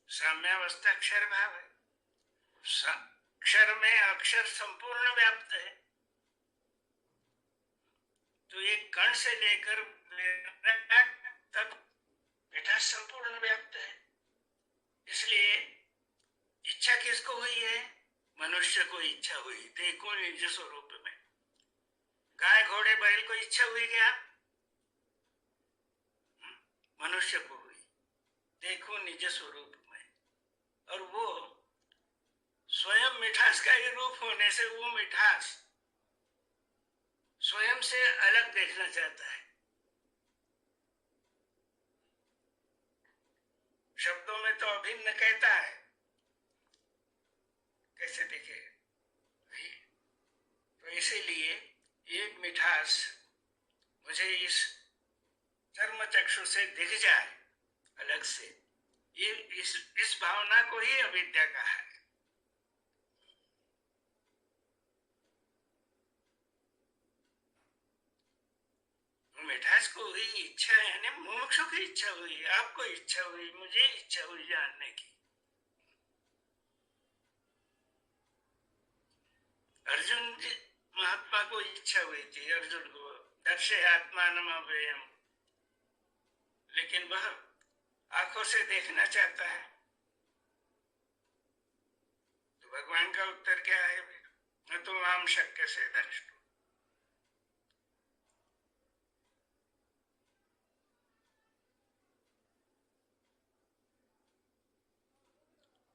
साम्यावस्था अक्षर भाव है। अक्षर में अक्षर संपूर्ण व्याप्त है। तो ये कण से लेकर तक बेटा संपूर्ण व्याप्त है। इसलिए इच्छा किसको हुई है? मनुष्य को इच्छा हुई, देखो निज स्वरूप में। गाय घोड़े बैल को इच्छा हुई क्या? मनुष्य को हुई, देखो निज स्वरूप में। और वो स्वयं मिठास का ही रूप होने से वो मिठास स्वयं से अलग देखना चाहता है। शब्दों में तो अभिन्न कहता है, चक्षु से दिख जाए अलग से, ये इस भावना को ही अविद्या कहा है। मिठास को हुई इच्छा यानी मुमुक्षु की इच्छा हुई, आपको इच्छा हुई, मुझे इच्छा हुई जानने की। अर्जुन जी महात्मा को इच्छा हुई थी, अर्जुन को दर्शे आत्मानम अव्ययम, लेकिन वह आंखों से देखना चाहता है। तो भगवान का उत्तर क्या है? न तो आम शक्य से दर्शो।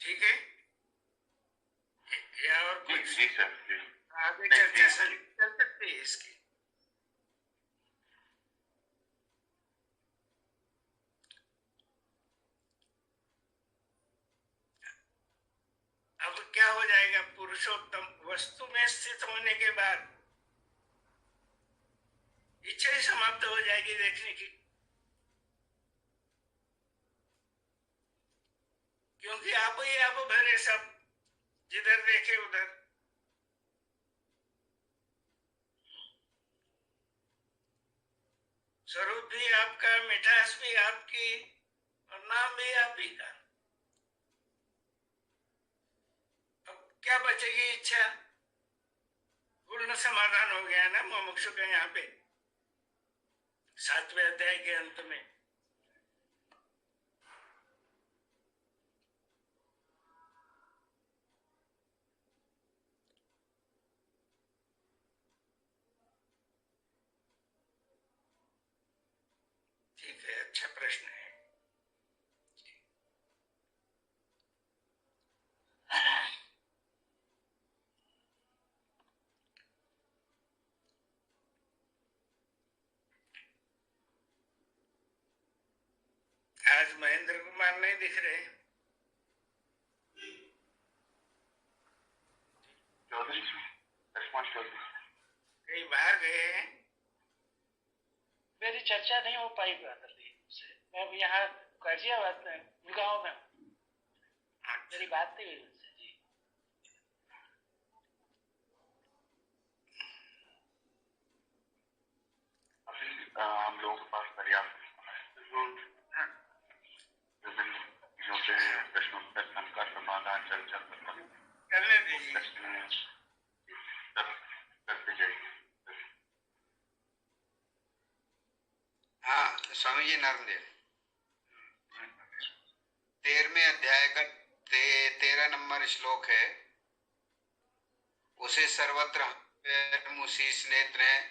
ठीक है, या और जी कुछ जी सर जी। आगे नहीं, चर्चा जी। चल सकती है इसकी। अब क्या हो जाएगा? पुरुषोत्तम वस्तु में स्थित होने के बाद इच्छा ही समाप्त हो जाएगी देखने की, क्योंकि आप ही आप भरे सब, जिधर देखे उधर। स्वरूप भी आपका, मिठास भी आपकी, और नाम भी आप ही का। अब क्या बचेगी? इच्छा। पूर्ण समाधान हो गया ना मुमुक्षु का यहाँ पे 7वें अध्याय के अंत में। ठीक है, अच्छा प्रश्न है। आज महेंद्र कुमार नहीं दिख रहे। चौधरी लक्ष्मण चौधरी कहीं बाहर गए हैं? मेरी चर्चा नहीं हो पाई ब्रदर जी से। मैं यहाँ गाजियाबाद में गुड़गांव में हूँ, मेरी बात नहीं हुई उनसे जी। अभी हम लोगों के पास पर्याप्त विभिन्न चीजों पे प्रश्नोत्तर, शंका, समाधान, चर्चा करने दीजिए। करते जाइए। हाँ स्वामी जी नर्मदेव, 13वें अध्याय का 13 नंबर श्लोक है। उसे सर्वत्र पैर मुँह शीश नेत्र हैं,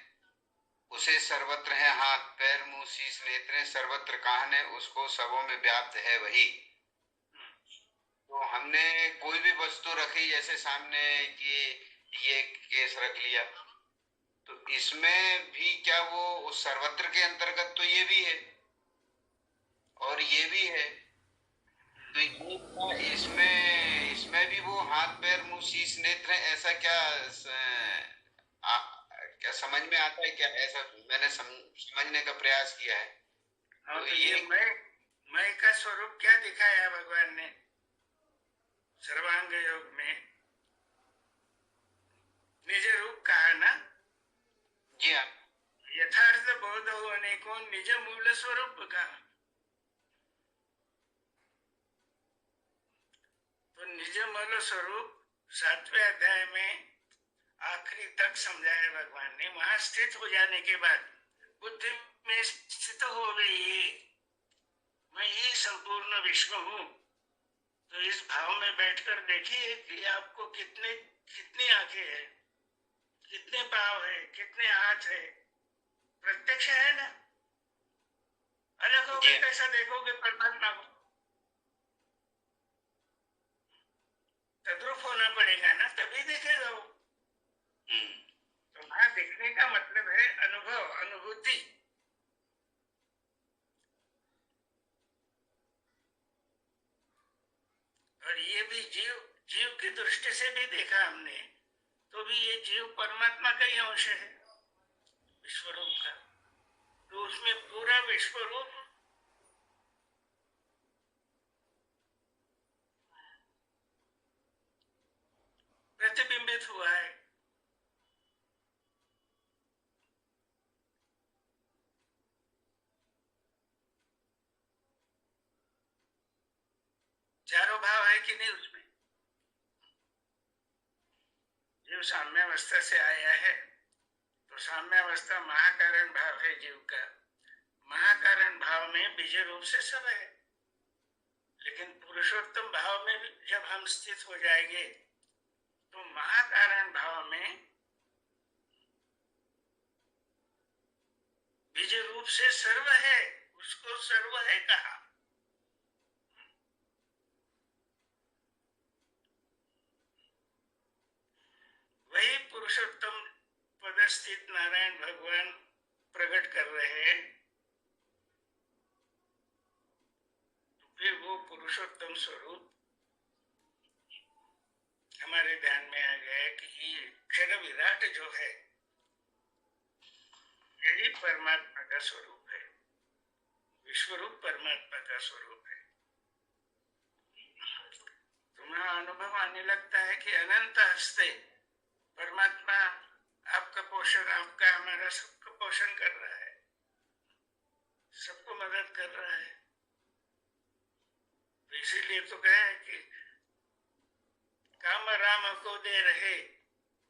उसे सर्वत्र है हाथ पैर मुँह शीश नेत्र, सर्वत्र कहाँ है उसको सबों में व्याप्त है वही। तो हमने कोई भी वस्तु रखी, जैसे सामने कि ये केस रख लिया, तो इसमें भी क्या वो उस सर्वत्र के अंतर्गत? तो ये भी है और ये भी है, तो ये इसमें भी वो हाथ पैर मुंह शीश नेत्र है, ऐसा क्या क्या समझ में आता है क्या? ऐसा मैंने समझने का प्रयास किया है। हाँ, तो तो ये मैं का स्वरूप क्या दिखाया भगवान ने सर्वांग योग में? निज रूप कहा ना जी हाँ, यथार्थ बोध होने को निज मूल स्वरूप का। तो निज मूल स्वरूप 7वें अध्याय में आखिरी तक समझाया भगवान ने। वहां स्थित हो जाने के बाद बुद्धि में स्थित हो गई, मैं ही संपूर्ण विश्व हूँ। तो इस भाव में बैठकर देखिए कि आपको कितनी आंखें हैं, कितने पांव है, कितने हाथ है। प्रत्यक्ष है ना। अलग हो गए कैसा देखोगे परमात्मा को? तद्रूप होना पड़ेगा ना, तभी देखेगा वो। तो वहां देखने का मतलब है अनुभव, अनुभूति। और ये भी जीव की दृष्टि से भी देखा हमने, तो भी ये जीव परमात्मा का ही अंश है, विश्वरूप का। तो उसमें पूरा विश्वरूप है कि नहीं उसमें? जीव साम्यावस्था से आया है तो साम्यावस्था महाकारण भाव है जीव का। महाकारण भाव में बीज रूप से सब है, लेकिन पुरुषोत्तम भाव में जब हम स्थित हो जाएंगे तो महाकारण भाव में बीज रूप से सर्व है, उसको सर्व है कहा। वही पुरुषोत्तम पद स्थित नारायण भगवान प्रकट कर रहे हैं, तो फिर वो पुरुषोत्तम स्वरूप हमारे ध्यान में आ गया कि ये क्षर विराट जो है यही परमात्मा का स्वरूप है, विश्वरूप परमात्मा का स्वरूप है। तुम्हें अनुभव आने लगता है कि अनंत हस्ते परमात्मा आपका पोषण, आपका हमारा सबका पोषण कर रहा है, सबको मदद कर रहा है। तो इसीलिए तो कहे कि काम राम को दे रहे,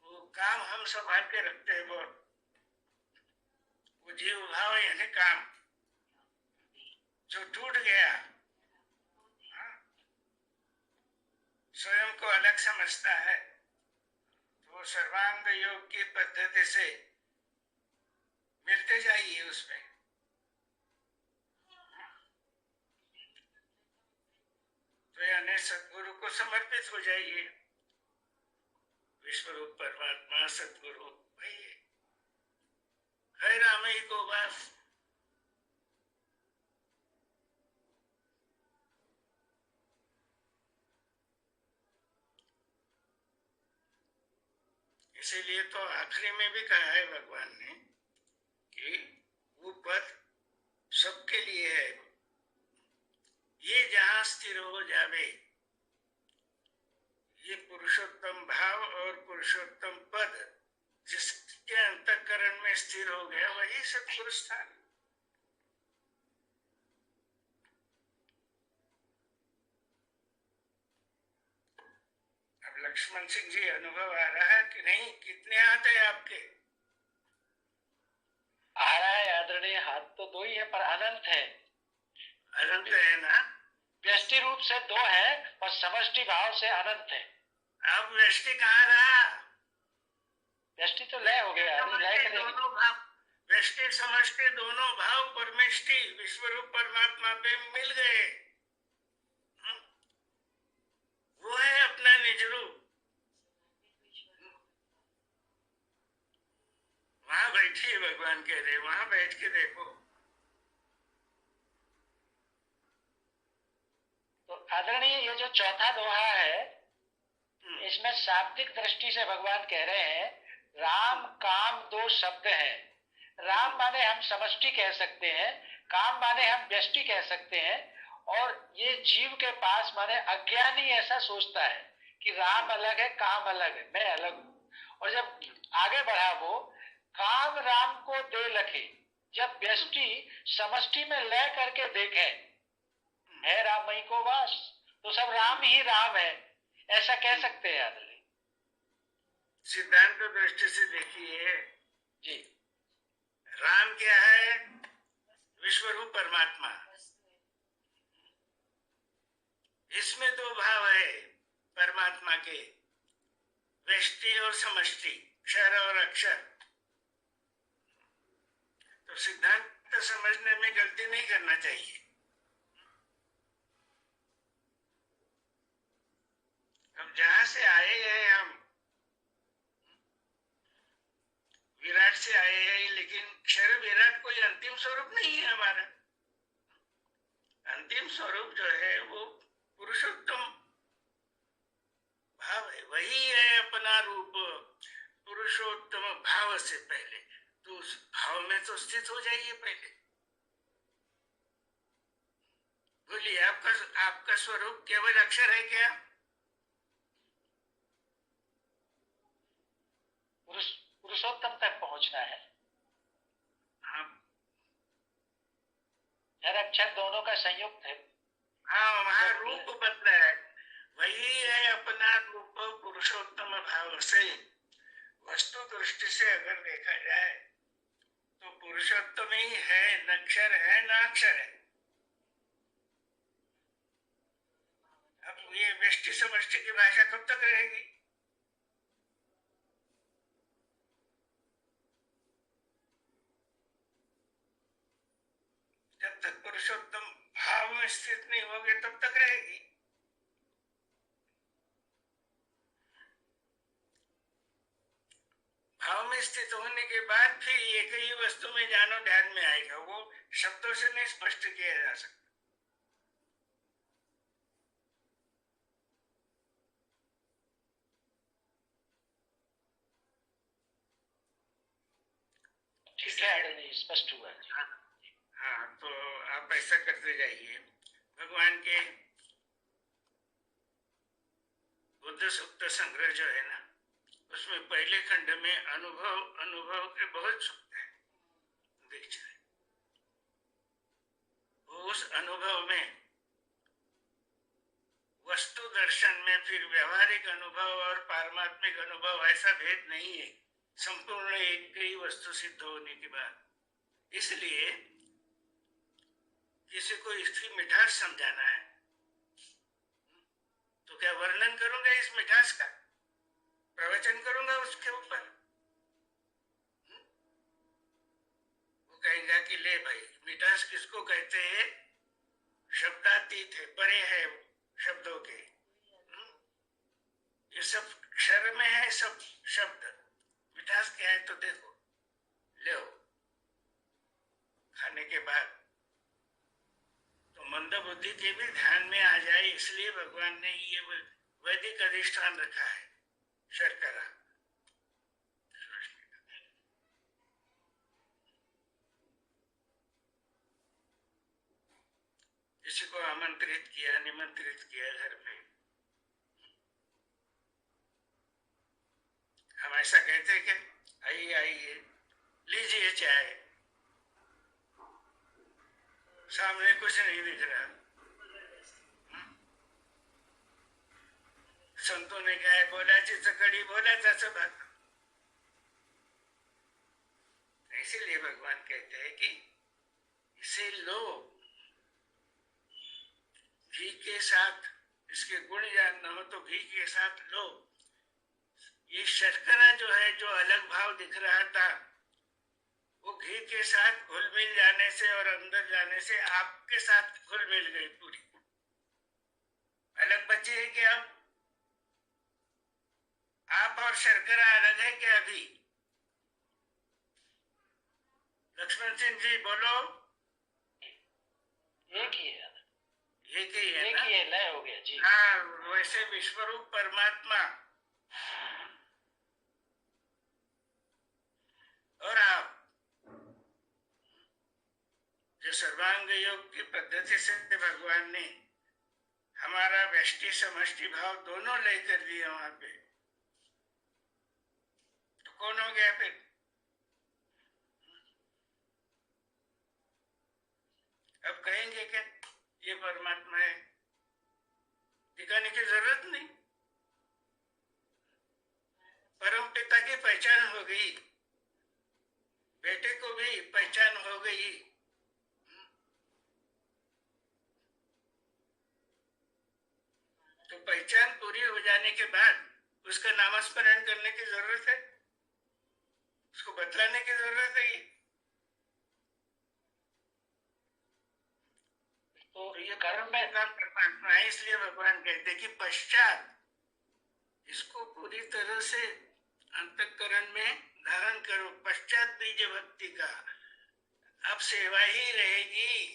वो काम हम संभाल के रखते हैं बहुत। वो जीव भाव यानी काम जो टूट गया, स्वयं को अलग समझता है, तो सर्वांग योग की पद्धति से मिलते जाइए उसमें। तो यानी सद्गुरु को समर्पित हो जाइए। विश्वरूप परमात्मा सद्गुरु भैया है रामई को बस। इसीलिए तो आखिरी में भी कहा है भगवान ने कि वो पद सबके लिए है, ये जहां स्थिर हो जावे, ये पुरुषोत्तम भाव और पुरुषोत्तम पद जिसके अंतःकरण में स्थिर हो गया वही सत्पुर स्थान। अब लक्ष्मण सिंह जी अनुभव आ रहा है कि नहीं? कितने हाथ है आपके? आ रहा है आदरणीय, हाथ तो दो ही है पर अनंत है। अनंत है ना? व्यष्टि रूप से दो है और समष्टि भाव से अनंत है। अब व्यष्टि कहाँ रहा? व्यष्टि तो लय हो गया, लय दोनों भाव, व्यष्टि समष्टि दोनों भाव परमेष्टि विश्वरूप परमात्मा पे मिल गए। वो है अपना निज रूप। वहां बैठिए, भगवान कह रहे वहां बैठ के देखो। तो आदरणीय ये जो चौथा दोहा है, इसमें शाब्दिक दृष्टि से भगवान कह रहे हैं राम काम दो शब्द हैं। राम माने हम समष्टि कह सकते हैं, काम माने हम व्यष्टि कह सकते हैं। और ये जीव के पास माने अज्ञानी ऐसा सोचता है कि राम अलग है, काम अलग है, मैं अलग हूं। और जब आगे बढ़ा वो काम राम को दे लखे, जब व्यष्टि समष्टि में लय करके देखे है रामई को वास, तो सब राम ही राम है, ऐसा कह सकते हैं आदरणीय। सिद्धांत दृष्टि से देखिए जी, राम क्या है? विश्वरूप परमात्मा। इसमें दो भाव है परमात्मा के, व्यष्टि और समष्टि, क्षर और अक्षर। तो सिद्धांत समझने में गलती नहीं करना चाहिए। अब जहां से आए हैं हम, विराट से आए हैं, लेकिन क्षर विराट कोई अंतिम स्वरूप नहीं है हमारा। अंतिम स्वरूप जो है वो पुरुषोत्तम भाव है, वही है अपना रूप। पुरुषोत्तम भाव से पहले तो उस भाव में तो स्थित हो जाइए पहले। बोलिए, आपका स्वरूप केवल अक्षर है क्या? पुरुषोत्तम तक पहुंचना है। हाँ, हर अक्षर दोनों का संयुक्त है। हाँ, वहां रूप बदला है। वही है अपना रूप पुरुषोत्तम भाव से। वस्तु दृष्टि से अगर देखा जाए तो पुरुषोत्तम ही है, नक्षर है ना अक्षर है। अब ये व्यष्टि समष्टि की भाषा कब तक रहेगी? जब तक पुरुषोत्तम भाव में स्थित नहीं होगे तब तक रहेगी। भाव में स्थित होने के बाद फिर एक ही वस्तु में जानो ध्यान में आएगा, वो शब्दों से नहीं स्पष्ट किया जा सकता। ठीक है आदरणीय, स्पष्ट हुआ। हाँ, तो आप ऐसा करते जाइए। भगवान के बुद्ध सूक्त संग्रह जो है ना, उसमें पहले खंड में अनुभव के बहुत सूक्त है। दीक्षा उस अनुभव में वस्तु दर्शन में फिर व्यवहारिक अनुभव और पारमात्मिक अनुभव ऐसा भेद नहीं है, संपूर्ण एक ही वस्तु सिद्ध होने के बाद। इसलिए किसी को इसकी मिठास समझाना है तो क्या वर्णन करूंगा इस मिठास का, प्रवचन करूंगा उसके ऊपर? वो कहेगा कि ले भाई, मिठास किसको कहते हैं? शब्दातीत है, परे है शब्दों के। ये सब क्षर में है, सब शब्द। मिठास क्या है तो देखो, ले खाने के बाद तो मंद बुद्धि के भी ध्यान में आ जाए, इसलिए भगवान ने ये वैदिक अधिष्ठान रखा है, शर्करा। किसी को आमंत्रित किया, निमंत्रित किया घर पे, हम ऐसा कहते हैं कि आइए आइए, लीजिए चाय। सामने कुछ नहीं दिख रहा। संतों ने कहा है, बोलाची चकड़ी बोला त्याचं भात। इसीलिए भगवान कहते हैं कि इसे लो, घी के साथ, इसके गुण जानना हो तो घी के साथ लो। ये शर्करा जो है, जो अलग भाव दिख रहा था, वो घी के साथ घुल मिल जाने से और अंदर जाने से आपके साथ घुल मिल गई पूरी। अलग बची है क्या? आप और शर्करा अलग है क्या? अभी लक्ष्मण सिंह जी बोलो। एक ही है, एक ही है, एक ही है, लय हो गया जी। हाँ, वैसे विश्वरूप परमात्मा और आप जो सर्वांग योग की पद्धति से भगवान ने हमारा व्यष्टि समष्टि भाव दोनों लेकर दिए वहां पे, तो कौन हो गया फिर? अब कहेंगे क्या ये परमात्मा है? दिखाने की जरूरत नहीं। परम पिता की पहचान हो गई, बेटे को भी पहचान हो गई। तो पहचान पूरी हो जाने के बाद उसका नामस्मरण करने की जरूरत है, उसको बतलाने की जरूरत है। तो ये कर्म में काम परमात्मा है, इसलिए भगवान कहते कि पश्चात इसको पूरी तरह से अंतःकरण में धारण करो। पश्चात बीज भक्ति का अब सेवा ही रहेगी,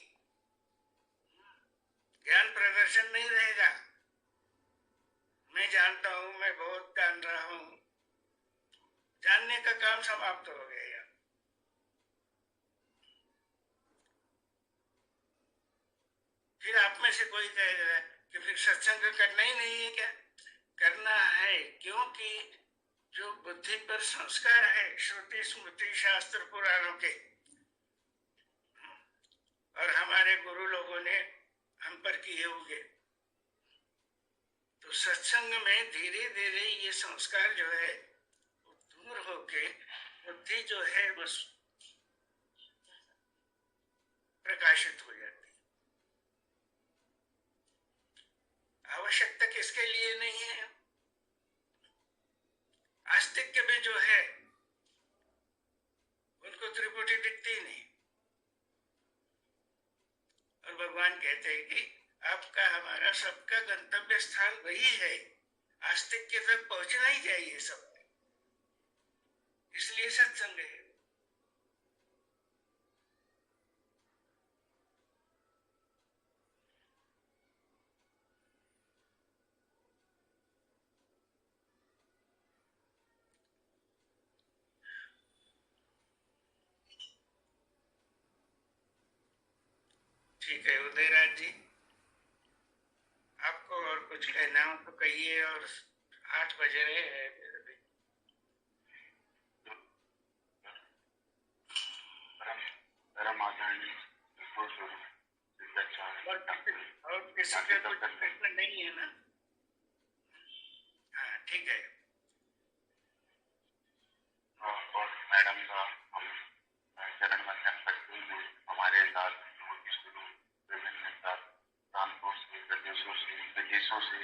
ज्ञान प्रदर्शन नहीं रहेगा। मैं जानता हूं, मैं बहुत जान रहा हूं, जानने का काम समाप्त हो गया। फिर आप में से कोई कहेगा कि फिर सत्संग करना ही नहीं है क्या? करना है, क्योंकि जो बुद्धि पर संस्कार है श्रुति स्मृति शास्त्र पुराणों के, और हमारे गुरु लोगों ने हम पर किए होंगे, तो सत्संग में धीरे धीरे ये संस्कार जो है वो दूर होके बुद्धि जो है वो प्रकाशित हो जाती। आवश्यकता किसके लिए नहीं है? आस्तिक में जो है उनको त्रिपुटी दिखती नहीं, और भगवान कहते हैं कि आपका हमारा सबका गंतव्य स्थान वही है, आस्तिक के तक पहुंचना ही चाहिए सब, इसलिए सत्संग है। ठीक है उदयराज जी, आपको और कुछ कहना हो तो कहिए, और 8 बज रहे हैं अभी। परम आदरणीय और किसी का कुछ प्रश्न नहीं है ना? हाँ ठीक है। और मैडम का हम चरण वंदन करते हुए हमारे साथ शुरू विभिन्न प्रांतों से, प्रदेशों से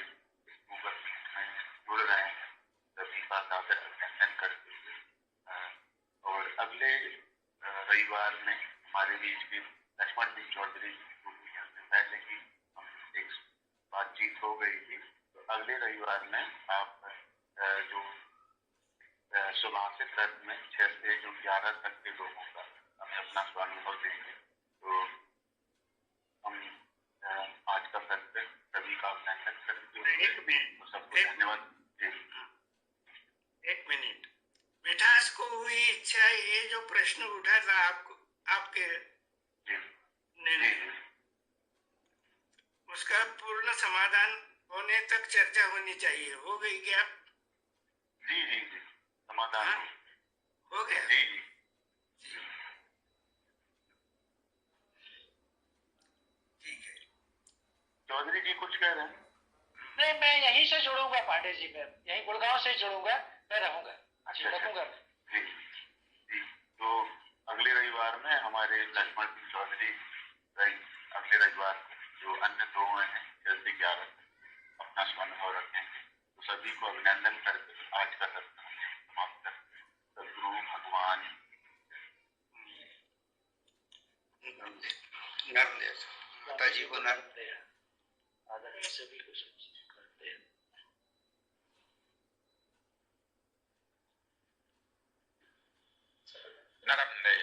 गूगल मीट में जुड़ रहे हैं, सभी का सादर अभिनंदन करते हुए और अगले रविवार में हमारे बीच के लक्ष्मण सिंह चौधरी पहले ही हम एक बातचीत हो गई थी, तो अगले रविवार में आप जो सुभाषित रथ में 6 से जो 11 तक के लोगों का हमें अपना स्वानुभव देंगे, तो हम आज का सत्र सभी का अभिनंदन करते हुए एक मिनट, सबको धन्यवाद। एक मिनट, मिठास को हुई इच्छा, ये जो प्रश्न उठा था आपको आपके उसका पूर्ण समाधान होने तक चर्चा होनी चाहिए, हो गई क्या? जी जी जी, समाधान हाँ? हो गया? जी जी। ठीक है। चौधरी जी कुछ कह रहे हैं? नहीं, मैं यहीं से जुड़ूंगा पांडे जी, में यहीं गुड़गांव से जुड़ूंगा, मैं रहूंगा। अच्छा रखूंगा जी जी। तो अगले रविवार में हमारे लक्ष्मण सिंह चौधरी अगले रविवार जो अन्य दो हैं 6 से 11 अपना स्वानुभव रखेंगे, तो सभी को अभिनंदन करके आज का सत्र समाप्त करते हैं। सदगुरु भगवान माता जी को नर्मदे आदरणीय सभी को करते हैं। नर्मदे।